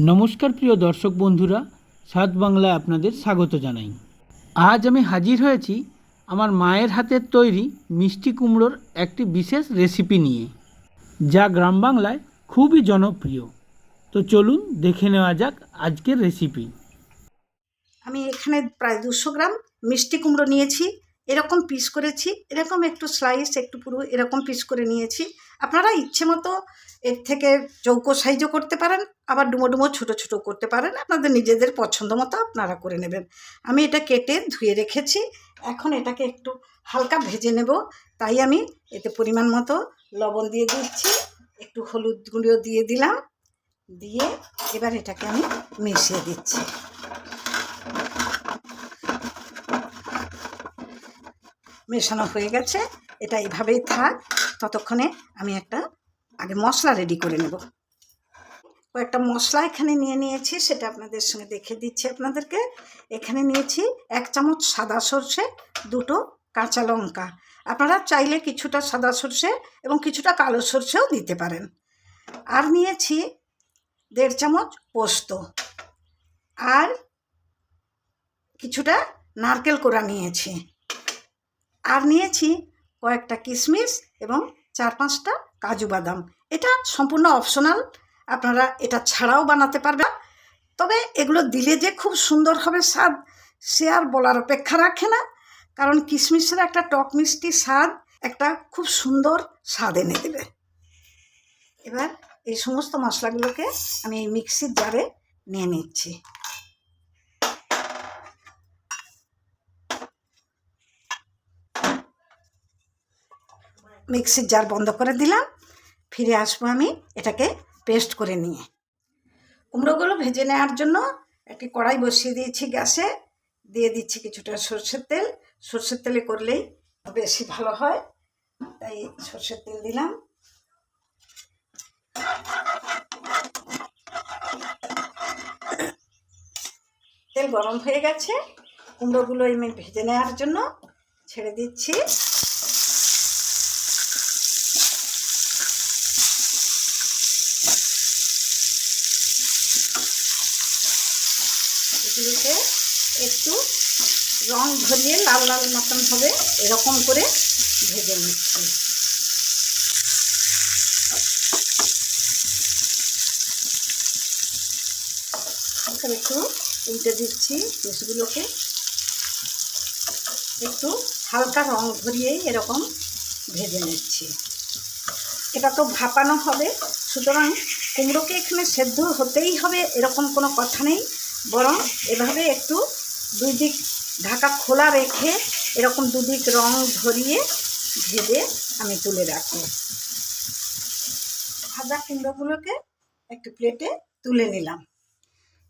নমস্কার প্রিয় দর্শক বন্ধুরা, সাত বাংলায় আপনাদের স্বাগত জানাই। আজ আমি হাজির হয়েছি আমার মায়ের হাতের তৈরি মিষ্টি কুমড়োর একটি বিশেষ রেসিপি নিয়ে, যা গ্রাম বাংলায় খুবই জনপ্রিয়। তো চলুন দেখে নেওয়া যাক আজকের রেসিপি। আমি এখানে প্রায় 200 গ্রাম মিষ্টি কুমড়ো নিয়েছি। এরকম পিস করেছি, এরকম একটু স্লাইস, একটু পুরো এরকম পিস করে নিয়েছি। আপনারা ইচ্ছে মতো এর থেকে চৌকো সাইজও করতে পারেন, আবার ডুমো ডুমো ছোটো ছোটো করতে পারেন। আপনাদের নিজেদের পছন্দ মতো আপনারা করে নেবেন। আমি এটা কেটে ধুয়ে রেখেছি। এখন এটাকে একটু হালকা ভেজে নেব, তাই আমি এতে পরিমাণ মতো লবণ দিয়ে দিচ্ছি, একটু হলুদ গুঁড়ো দিয়ে দিলাম, দিয়ে এবার এটাকে আমি মিশিয়ে দিচ্ছি। মেশানো হয়ে গেছে, এটা এইভাবেই থাক। ততক্ষণে আমি একটা আগে মশলা রেডি করে নেব। কয়েকটা মশলা এখানে নিয়েছি, সেটা আপনাদের সঙ্গে দেখে দিচ্ছি আপনাদেরকে। এখানে নিয়েছি 1 চামচ সাদা সর্ষে, 2টো কাঁচা লঙ্কা। আপনারা চাইলে কিছুটা সাদা সর্ষে এবং কিছুটা কালো সর্ষেও দিতে পারেন। আর নিয়েছি 1.5 চামচ পোস্ত, আর কিছুটা নারকেল কোড়া নিয়েছি, আর নিয়েছি কয়েকটা কিশমিশ এবং 4-5টা কাজু বাদাম। এটা সম্পূর্ণ অপশনাল, আপনারা এটা ছাড়াও বানাতে পারবেন। তবে এগুলো দিলে যে খুব সুন্দর হবে স্বাদ, সে আর বলার অপেক্ষা রাখে না, কারণ কিশমিশের একটা টক মিষ্টি স্বাদ একটা খুব সুন্দর স্বাদ এনে দেবে। এবার এই সমস্ত মশলাগুলোকে আমি এই মিক্সির জারে নিয়ে নিচ্ছি। মিক্সির জার বন্ধ করে দিলাম, ফিরে আসবো আমি এটাকে পেস্ট করে নিয়ে। কুমড়োগুলো ভেজে নেওয়ার জন্য একটি কড়াই বসিয়ে দিয়েছি গ্যাসে, দিয়ে দিচ্ছি কিছুটা সর্ষের তেল। সর্ষের তেলে করলেই বেশি ভালো হয়, তাই সর্ষের তেল দিলাম। তেল গরম হয়ে গেছে, কুমড়োগুলো আমি ভেজে নেওয়ার জন্য ছেড়ে দিচ্ছি। এগুলোকে একটু রং ধরিয়ে লাল লাল মতন হবে এরকম করে ভেজে নিচ্ছি। একটু উল্টে দিচ্ছি, পিসগুলোকে একটু হালকা রং ধরিয়েই এরকম ভেজে নিচ্ছি। এটা তো ভাপানো হবে, সুতরাং কুমড়োকে এখানে সেদ্ধ হতেই হবে এরকম কোনো কথা নেই, বরং এভাবে একটু দুই দিক ঢাকা খোলা রেখে এরকম দুদিক রং ধরিয়ে ভেজে আমি তুলে রাখবো। ভাজা কুমড়োগুলোকে একটু প্লেটে তুলে নিলাম।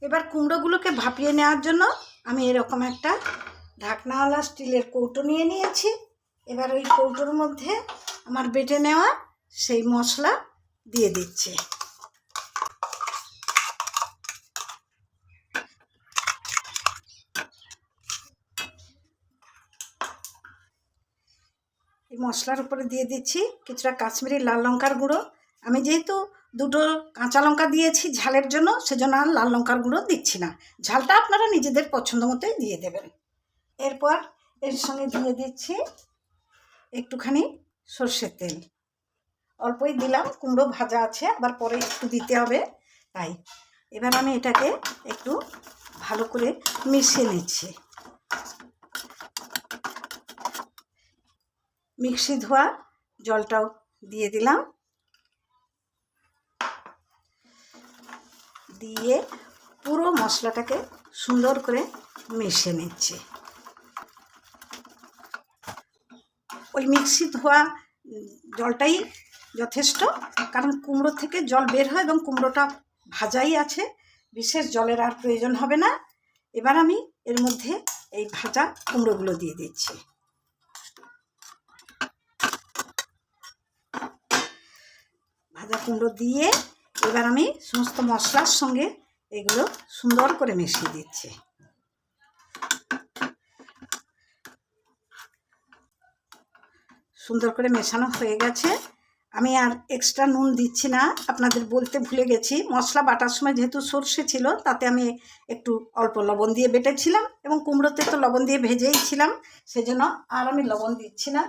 এবার কুমড়োগুলোকে ভাপিয়ে নেওয়ার জন্য আমি এরকম একটা ঢাকনাওয়ালা স্টিলের কৌটো নিয়ে নিয়েছি। এবার ওই কৌটোর মধ্যে আমার বেটে নেওয়া সেই মশলা দিয়ে দিচ্ছি। এই মশলার উপরে দিয়ে দিচ্ছি কিছুটা কাশ্মীরি লাল লঙ্কার গুঁড়ো। আমি যেহেতু 2টো কাঁচা লঙ্কা দিয়েছি ঝালের জন্য, সেজন্য আর লাল লঙ্কার গুঁড়ো দিচ্ছি না। ঝালটা আপনারা নিজেদের পছন্দ মতোই দিয়ে দেবেন। এরপর এর সঙ্গে দিয়ে দিচ্ছি একটুখানি সর্ষের তেল। অল্পই দিলাম, কুমড়ো ভাজা আছে, আবার পরে একটু দিতে হবে, তাই এবার আমি এটাকে একটু ভালো করে মিশিয়ে নিচ্ছি। মিক্সি ধোয়া জলটাও দিয়ে দিলাম, দিয়ে পুরো মশলাটাকে সুন্দর করে মিশিয়ে নিচ্ছি। ওই মিক্সি ধোয়া জলটাই যথেষ্ট, কারণ কুমড়ো থেকে জল বের হয় এবং কুমড়োটা ভাজাই আছে, বিশেষ জলের আর প্রয়োজন হবে না। এবার আমি এর মধ্যে এই ভাজা কুমড়োগুলো দিয়ে দিচ্ছি। ভাজা কুমড়ো দিয়ে এবার আমি সমস্ত মশলার সঙ্গে এগুলো সুন্দর করে মিশিয়ে দিচ্ছি। সুন্দর করে মেশানো হয়ে গেছে, আমি আর এক্সট্রা নুন দিচ্ছি না, আপনাদের বলতে ভুলে গেছি। মশলা বাটার সময় যেহেতু সর্ষে ছিল, তাতে আমি একটু অল্প লবণ দিয়ে বেটেছিলাম, এবং কুমড়োতে তো লবণ দিয়ে ভেজেই ছিলাম, সেজন্য আর আমি লবণ দিচ্ছি না।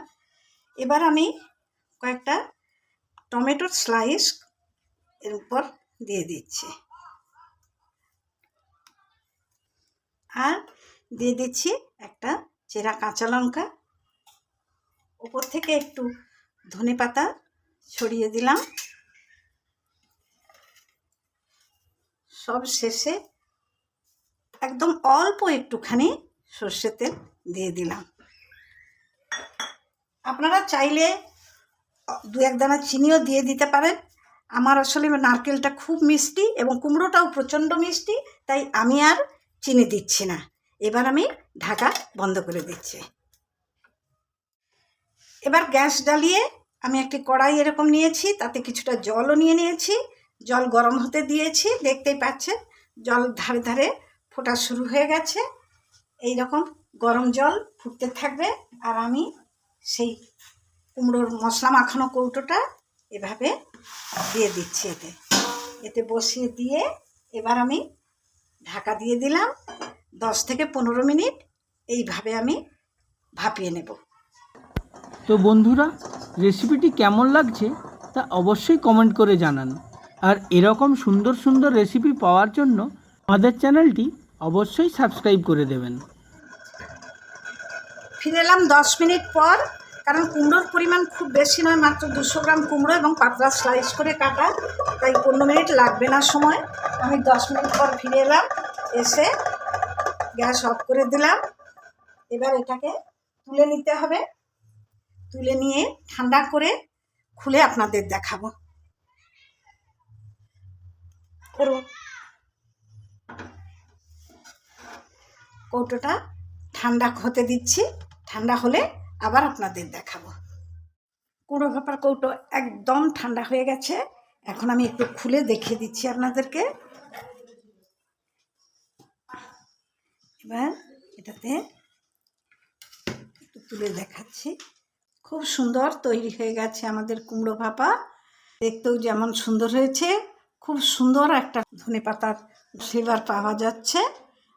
এবার আমি কয়েকটা টমেটোর স্লাইস এর উপর দিয়ে দিচ্ছি, আর দিয়ে দিচ্ছি একটা চেরা কাঁচা লঙ্কা, উপর থেকে একটু ধনেপাতা ছড়িয়ে দিলাম, সব শেষে একদম অল্প একটুখানি সর্ষের তেল দিয়ে দিলাম। আপনারা চাইলে 2-1 দানা চিনিও দিয়ে দিতে পারেন। আমার আসলে নারকেলটা খুব মিষ্টি এবং কুমড়োটাও প্রচণ্ড মিষ্টি, তাই আমি আর চিনি দিচ্ছি না। এবার আমি ঢাকা বন্ধ করে দিচ্ছি। এবার গ্যাস জ্বালিয়ে আমি একটি কড়াই এরকম নিয়েছি, তাতে কিছুটা জলও নিয়ে নিয়েছি। জল গরম হতে দিয়েছি, দেখতেই পাচ্ছেন জল ধারে ধারে ফোটা শুরু হয়ে গেছে। এই রকম গরম জল ফুটতে থাকবে, আর আমি সেই কুমড়োর মশলা মাখানো কৌটোটা এভাবে দিয়ে দিচ্ছি, এতে বসিয়ে দিয়ে এবার আমি ঢাকা দিয়ে দিলাম। 10 থেকে 15 মিনিট এইভাবে আমি ভাপিয়ে নেব। তো বন্ধুরা, রেসিপিটি কেমন লাগছে তা অবশ্যই কমেন্ট করে জানান। আর এরকম সুন্দর সুন্দর রেসিপি পাওয়ার জন্য আমাদের চ্যানেলটি অবশ্যই সাবস্ক্রাইব করে দেবেন। ফিরে এলাম 10 মিনিট পর, কারণ কুমড়োর পরিমাণ খুব বেশি নয়, মাত্র 200 গ্রাম কুমড়ো এবং পাতলা স্লাইস করে কাটা, তাই 15 মিনিট লাগবে না সময়। আমি 10 মিনিট পর ফিরে এলাম, এসে গ্যাস অফ করে দিলাম। এবার এটাকে তুলে নিতে হবে, তুলে নিয়ে ঠান্ডা করে খুলে আপনাদের দেখাবো। কৌটোটা ঠান্ডা হতে দিচ্ছি, ঠান্ডা হলে আবার আপনাদের দেখাবো। কুমড়ো ভাপার কৌটো একদম ঠান্ডা হয়ে গেছে। এখন আমি একটু খুলে দেখিয়ে দিচ্ছি আপনাদেরকে। এবার এটাতে একটু তুলে দেখাচ্ছি। খুব সুন্দর তৈরি হয়ে গেছে আমাদের কুমড়ো ভাপা, দেখতেও যেমন সুন্দর হয়েছে, খুব সুন্দর একটা ধনেপাতার ফ্লেভার পাওয়া যাচ্ছে।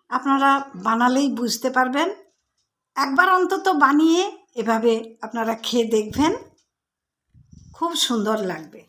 আপনারা বানালেই বুঝতে পারবেন। একবার অন্তত বানিয়ে এভাবে আপনারা খেয়ে দেখবেন, খুব সুন্দর লাগবে।